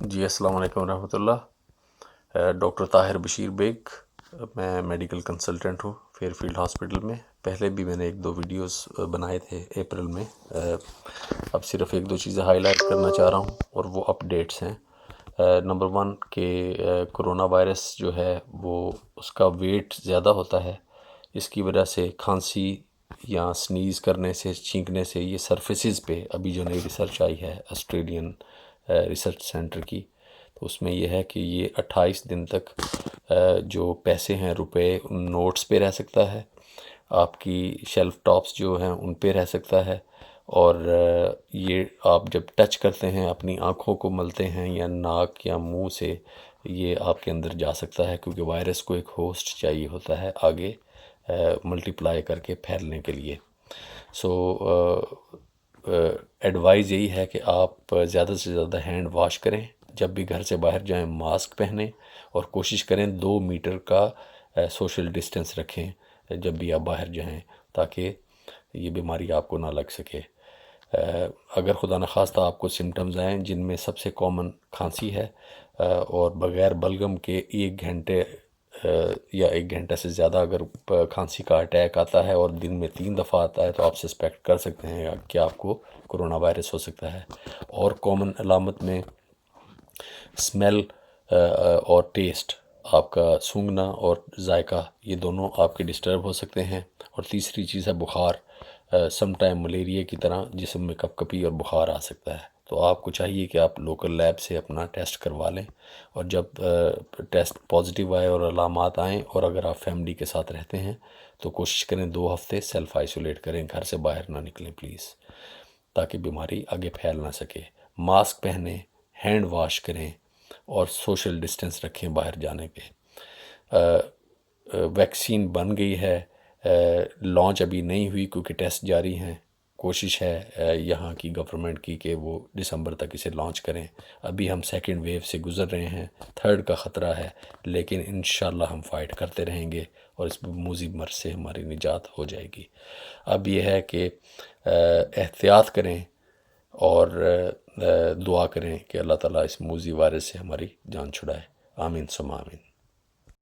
جی السلام علیکم ورحمۃ اللہ۔ ڈاکٹر طاہر بشیر بیگ، میں میڈیکل کنسلٹنٹ ہوں فیئر فیلڈ ہاسپٹل میں۔ پہلے بھی میں نے ایک دو ویڈیوز بنائے تھے اپریل میں، اب صرف ایک دو چیزیں ہائی لائٹ کرنا چاہ رہا ہوں اور وہ اپ ڈیٹس ہیں۔ نمبر 1 کہ کرونا وائرس جو ہے وہ اس کا ویٹ زیادہ ہوتا ہے، اس کی وجہ سے کھانسی یا سنیز کرنے سے، چھینکنے سے یہ سرفیسز پہ ابھی جو نئی ریسرچ آئی ہے آسٹریلین ریسرچ سینٹر کی، تو اس میں یہ ہے کہ یہ 28 دن تک جو پیسے ہیں، روپے، ان نوٹس پہ رہ سکتا ہے، آپ کی شیلف ٹاپس جو ہیں ان پہ رہ سکتا ہے، اور یہ آپ جب ٹچ کرتے ہیں، اپنی آنکھوں کو ملتے ہیں یا ناک یا منہ سے، یہ آپ کے اندر جا سکتا ہے، کیونکہ وائرس کو ایک ہوسٹ چاہیے ہوتا ہے آگے ملٹیپلائی کر کے پھیلنے کے لیے۔ سو ایڈوائز یہی ہے کہ آپ زیادہ سے زیادہ ہینڈ واش کریں، جب بھی گھر سے باہر جائیں ماسک پہنیں، اور کوشش کریں 2 میٹر کا سوشل ڈسٹینس رکھیں جب بھی آپ باہر جائیں، تاکہ یہ بیماری آپ کو نہ لگ سکے۔ اگر خدا نخواستہ آپ کو سمٹمز آئیں، جن میں سب سے کامن کھانسی ہے، اور بغیر بلغم کے 1 گھنٹے یا 1 گھنٹے سے زیادہ اگر کھانسی کا اٹیک آتا ہے اور دن میں 3 دفعہ آتا ہے، تو آپ سسپیکٹ کر سکتے ہیں کہ آپ کو کرونا وائرس ہو سکتا ہے۔ اور کامن علامت میں اسمیل اور ٹیسٹ، آپ کا سونگھنا اور ذائقہ، یہ دونوں آپ کے ڈسٹرب ہو سکتے ہیں۔ اور تیسری چیز ہے بخار، سم ٹائم ملیریا کی طرح جسم میں کپ کپی اور بخار آ سکتا ہے، تو آپ کو چاہیے کہ آپ لوکل لیب سے اپنا ٹیسٹ کروا لیں، اور جب ٹیسٹ پازیٹیو آئے اور علامات آئیں، اور اگر آپ فیملی کے ساتھ رہتے ہیں تو کوشش کریں 2 ہفتے سیلف آئسولیٹ کریں، گھر سے باہر نہ نکلیں پلیز، تاکہ بیماری آگے پھیل نہ سکے۔ ماسک پہنیں، ہینڈ واش کریں، اور سوشل ڈسٹینس رکھیں باہر جانے پہ۔ ویکسین بن گئی ہے، لانچ ابھی نہیں ہوئی کیونکہ ٹیسٹ جاری ہیں۔ کوشش ہے یہاں کی گورنمنٹ کی کہ وہ دسمبر تک اسے لانچ کریں۔ ابھی ہم 2nd ویو سے گزر رہے ہیں، 3rd کا خطرہ ہے، لیکن انشاءاللہ ہم فائٹ کرتے رہیں گے اور اس موذی مرض سے ہماری نجات ہو جائے گی۔ اب یہ ہے کہ احتیاط کریں اور دعا کریں کہ اللہ تعالیٰ اس موذی وائرس سے ہماری جان چھڑائے۔ آمین ثم آمین۔